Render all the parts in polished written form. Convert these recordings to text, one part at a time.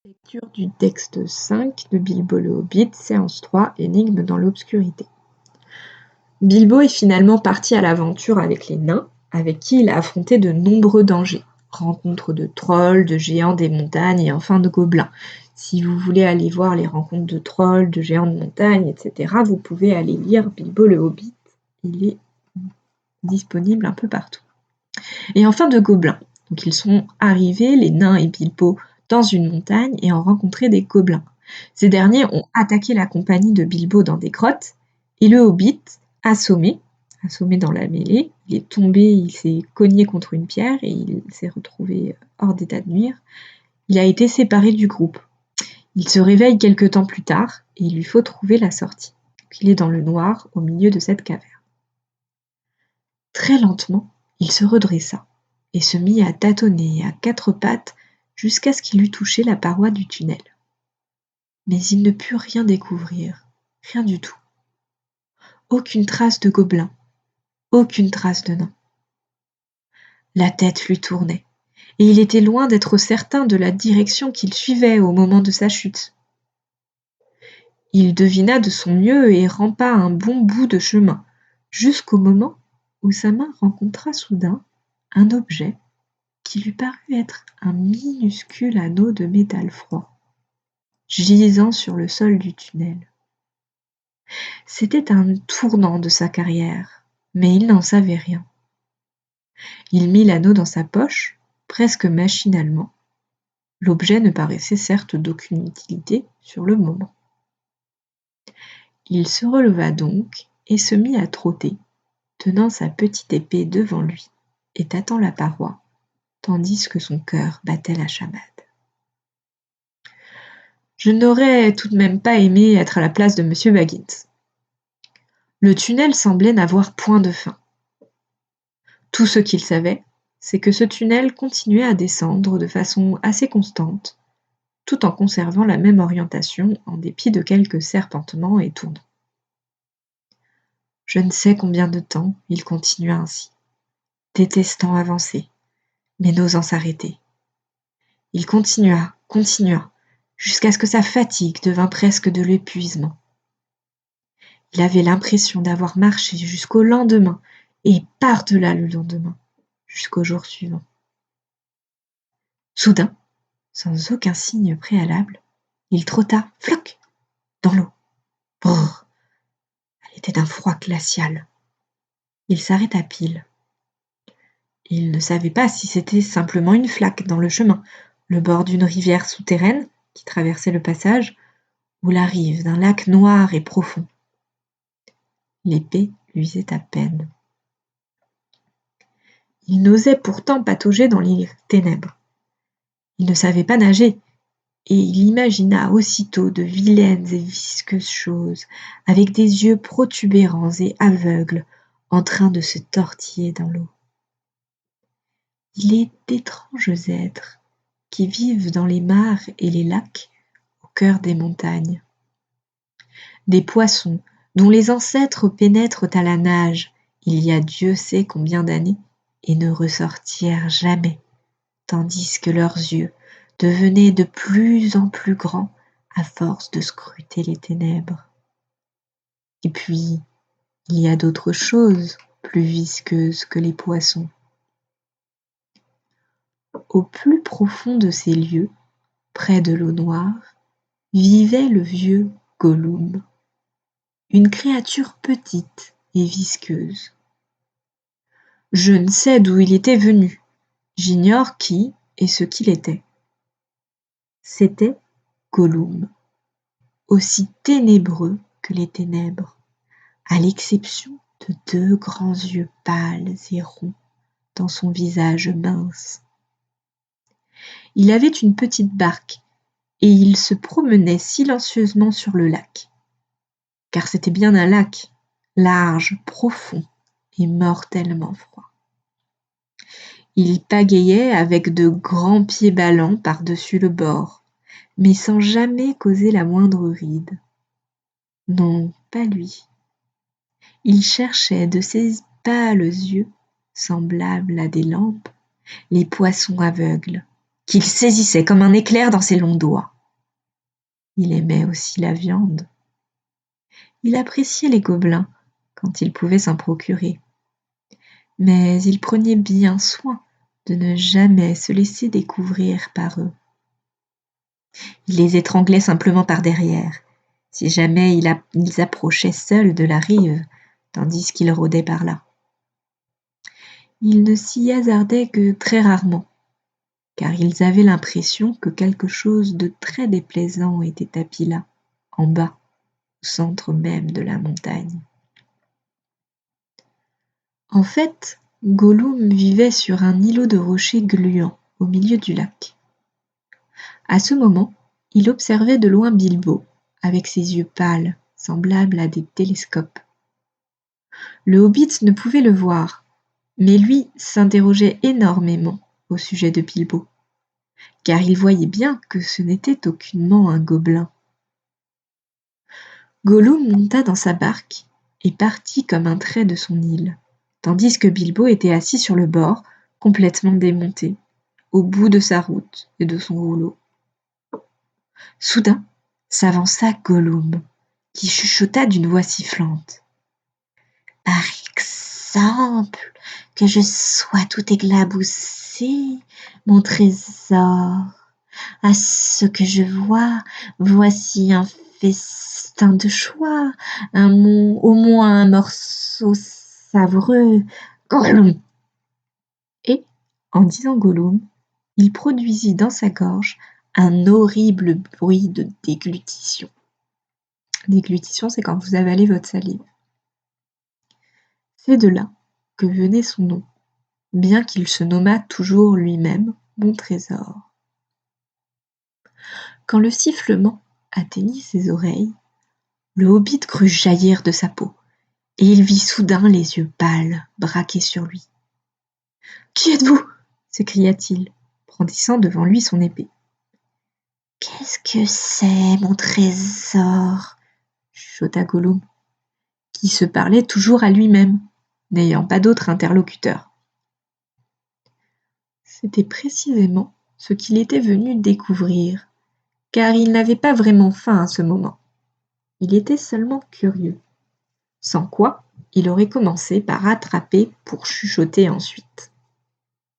Lecture du texte 5 de Bilbo le Hobbit, séance 3, Énigme dans l'obscurité. Bilbo est finalement parti à l'aventure avec les nains, avec qui il a affronté de nombreux dangers. Rencontres de trolls, de géants des montagnes et enfin de gobelins. Si vous voulez aller voir les rencontres de trolls, de géants de montagne, etc., vous pouvez aller lire Bilbo le Hobbit. Il est disponible un peu partout. Et enfin de gobelins. Donc ils sont arrivés, les nains et Bilbo, dans une montagne et ont rencontré des gobelins. Ces derniers ont attaqué la compagnie de Bilbo dans des grottes et le Hobbit, assommé dans la mêlée, il est tombé, il s'est cogné contre une pierre et il s'est retrouvé hors d'état de nuire. Il a été séparé du groupe. Il se réveille quelque temps plus tard et il lui faut trouver la sortie. Donc, il est dans le noir au milieu de cette caverne. Très lentement, il se redressa et se mit à tâtonner à quatre pattes jusqu'à ce qu'il eût touché la paroi du tunnel. Mais il ne put rien découvrir, rien du tout. Aucune trace de gobelin, aucune trace de nain. La tête lui tournait, et il était loin d'être certain de la direction qu'il suivait au moment de sa chute. Il devina de son mieux et rampa un bon bout de chemin, jusqu'au moment où sa main rencontra soudain un objet qui lui parut être un minuscule anneau de métal froid, gisant sur le sol du tunnel. C'était un tournant de sa carrière, mais il n'en savait rien. Il mit l'anneau dans sa poche, presque machinalement. L'objet ne paraissait certes d'aucune utilité sur le moment. Il se releva donc et se mit à trotter, tenant sa petite épée devant lui et tâtant la paroi, tandis que son cœur battait la chamade. Je n'aurais tout de même pas aimé être à la place de M. Baggins. Le tunnel semblait n'avoir point de fin. Tout ce qu'il savait, c'est que ce tunnel continuait à descendre de façon assez constante, tout en conservant la même orientation en dépit de quelques serpentements et tournants. Je ne sais combien de temps il continua ainsi, détestant avancer, mais n'osant s'arrêter. Il continua, jusqu'à ce que sa fatigue devint presque de l'épuisement. Il avait l'impression d'avoir marché jusqu'au lendemain et par-delà le lendemain, jusqu'au jour suivant. Soudain, sans aucun signe préalable, il trotta, floc, dans l'eau. Brrr! Elle était d'un froid glacial. Il s'arrêta pile. Il ne savait pas si c'était simplement une flaque dans le chemin, le bord d'une rivière souterraine qui traversait le passage, ou la rive d'un lac noir et profond. L'épée luisait à peine. Il n'osait pourtant patauger dans les ténèbres. Il ne savait pas nager, et il imagina aussitôt de vilaines et visqueuses choses, avec des yeux protubérants et aveugles, en train de se tortiller dans l'eau. Il est d'étranges êtres qui vivent dans les mares et les lacs, au cœur des montagnes. Des poissons dont les ancêtres pénètrent à la nage, il y a Dieu sait combien d'années, et ne ressortirent jamais, tandis que leurs yeux devenaient de plus en plus grands à force de scruter les ténèbres. Et puis, il y a d'autres choses plus visqueuses que les poissons. Au plus profond de ces lieux, près de l'eau noire, vivait le vieux Gollum, une créature petite et visqueuse. Je ne sais d'où il était venu, j'ignore qui et ce qu'il était. C'était Gollum, aussi ténébreux que les ténèbres, à l'exception de deux grands yeux pâles et ronds dans son visage mince. Il avait une petite barque et il se promenait silencieusement sur le lac, car c'était bien un lac, large, profond et mortellement froid. Il pagayait avec de grands pieds ballants par-dessus le bord, mais sans jamais causer la moindre ride. Non, pas lui. Il cherchait de ses pâles yeux, semblables à des lampes, les poissons aveugles qu'il saisissait comme un éclair dans ses longs doigts. Il aimait aussi la viande. Il appréciait les gobelins quand il pouvait s'en procurer. Mais il prenait bien soin de ne jamais se laisser découvrir par eux. Il les étranglait simplement par derrière, si jamais ils approchaient seuls de la rive, tandis qu'ils rôdaient par là. Ils ne s'y hasardaient que très rarement, car ils avaient l'impression que quelque chose de très déplaisant était tapis là, en bas, au centre même de la montagne. En fait, Gollum vivait sur un îlot de rochers gluants au milieu du lac. À ce moment, il observait de loin Bilbo, avec ses yeux pâles, semblables à des télescopes. Le hobbit ne pouvait le voir, mais lui s'interrogeait énormément au sujet de Bilbo, car il voyait bien que ce n'était aucunement un gobelin. Gollum monta dans sa barque et partit comme un trait de son île, tandis que Bilbo était assis sur le bord, complètement démonté, au bout de sa route et de son rouleau. Soudain s'avança Gollum, qui chuchota d'une voix sifflante. « Par exemple, que je sois tout éclaboussé, mon trésor. À ce que je vois, voici un festin de choix, au moins un morceau savoureux. Gollum !» Et, en disant Gollum, il produisit dans sa gorge un horrible bruit de déglutition. Déglutition, c'est quand vous avalez votre salive. C'est de là que venait son nom, bien qu'il se nommât toujours lui-même Mon Trésor. Quand le sifflement atteignit ses oreilles, le hobbit crut jaillir de sa peau, et il vit soudain les yeux pâles braqués sur lui. « Qui êtes-vous » s'écria-t-il, brandissant devant lui son épée. « Qu'est-ce que c'est, mon trésor » chuchota Gollum, qui se parlait toujours à lui-même, n'ayant pas d'autre interlocuteur. C'était précisément ce qu'il était venu découvrir, car il n'avait pas vraiment faim à ce moment. Il était seulement curieux, sans quoi il aurait commencé par attraper pour chuchoter ensuite.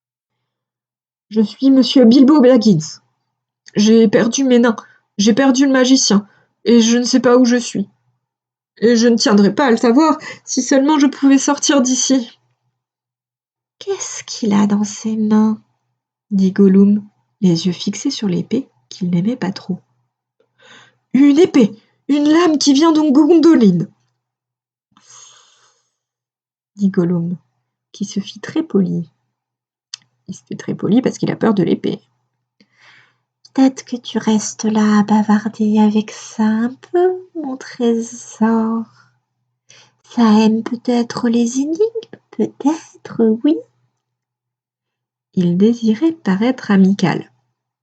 « Je suis monsieur Bilbo Baggins. J'ai perdu mes nains, j'ai perdu le magicien, et je ne sais pas où je suis. Et je ne tiendrais pas à le savoir si seulement je pouvais sortir d'ici. » « Qu'est-ce qu'il a dans ses mains » dit Gollum, les yeux fixés sur l'épée qu'il n'aimait pas trop. « Une épée, une lame qui vient de Gondolin » dit Gollum, qui se fit très poli. Il se fait très poli parce qu'il a peur de l'épée. « Peut-être que tu restes là à bavarder avec ça un peu, mon trésor. Ça aime peut-être les énigmes, peut-être, oui. » Il désirait paraître amical,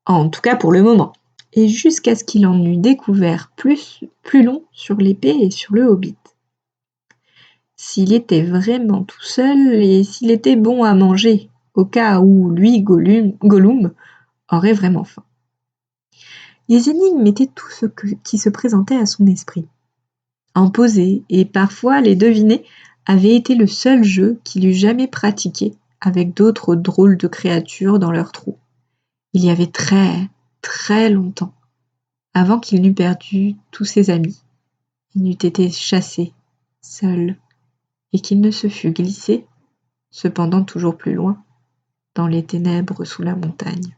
en tout cas pour le moment, et jusqu'à ce qu'il en eût découvert plus long sur l'épée et sur le hobbit. S'il était vraiment tout seul et s'il était bon à manger, au cas où lui, Gollum, aurait vraiment faim. Les énigmes étaient tout ce qui se présentait à son esprit. En poser et parfois les deviner avait été le seul jeu qu'il eût jamais pratiqué avec d'autres drôles de créatures dans leur trou. Il y avait très, très longtemps, avant qu'il n'eût perdu tous ses amis, il n'eût été chassé, seul, et qu'il ne se fût glissé, cependant toujours plus loin, dans les ténèbres sous la montagne.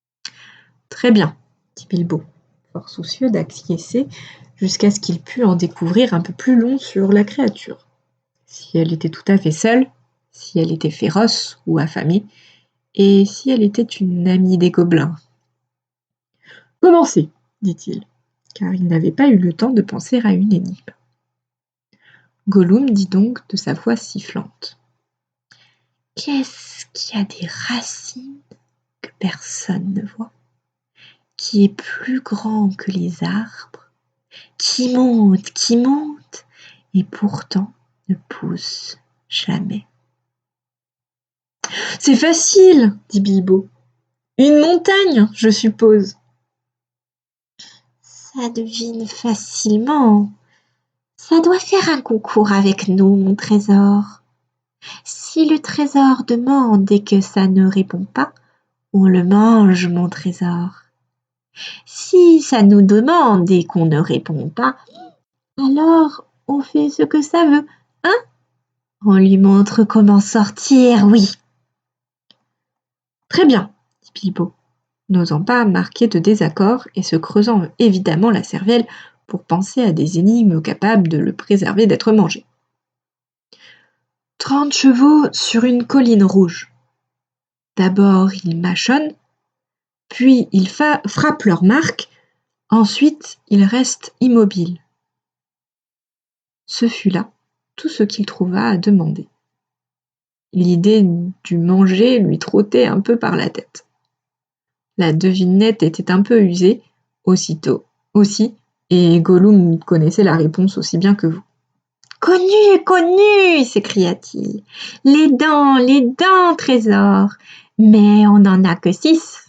« Très bien, » dit Bilbo, fort soucieux d'acquiescer jusqu'à ce qu'il pût en découvrir un peu plus long sur la créature. Si elle était tout à fait seule, si elle était féroce ou affamée, et si elle était une amie des gobelins. « Commencez, » dit-il, car il n'avait pas eu le temps de penser à une énigme. Gollum dit donc de sa voix sifflante. « Qu'est-ce qui a des racines que personne ne voit, qui est plus grand que les arbres, qui monte, et pourtant ne pousse jamais. »« C'est facile, dit Bilbo. Une montagne, je suppose. Ça devine facilement. Ça doit faire un concours avec nous, mon trésor. Si le trésor demande et que ça ne répond pas, on le mange, mon trésor. Si ça nous demande et qu'on ne répond pas, alors on fait ce que ça veut, hein? On lui montre comment sortir, oui. Très bien, dit Bilbo, n'osant pas marquer de désaccord et se creusant évidemment la cervelle pour penser à des énigmes capables de le préserver d'être mangé. 30 chevaux sur une colline rouge. D'abord ils mâchonnent, puis ils frappent leur marque, ensuite ils restent immobiles. Ce fut là tout ce qu'il trouva à demander. L'idée du manger lui trottait un peu par la tête. La devinette était un peu usée, aussi, et Gollum connaissait la réponse aussi bien que vous. Connu, connu, s'écria-t-il. Les dents, trésor. Mais on n'en a que 6.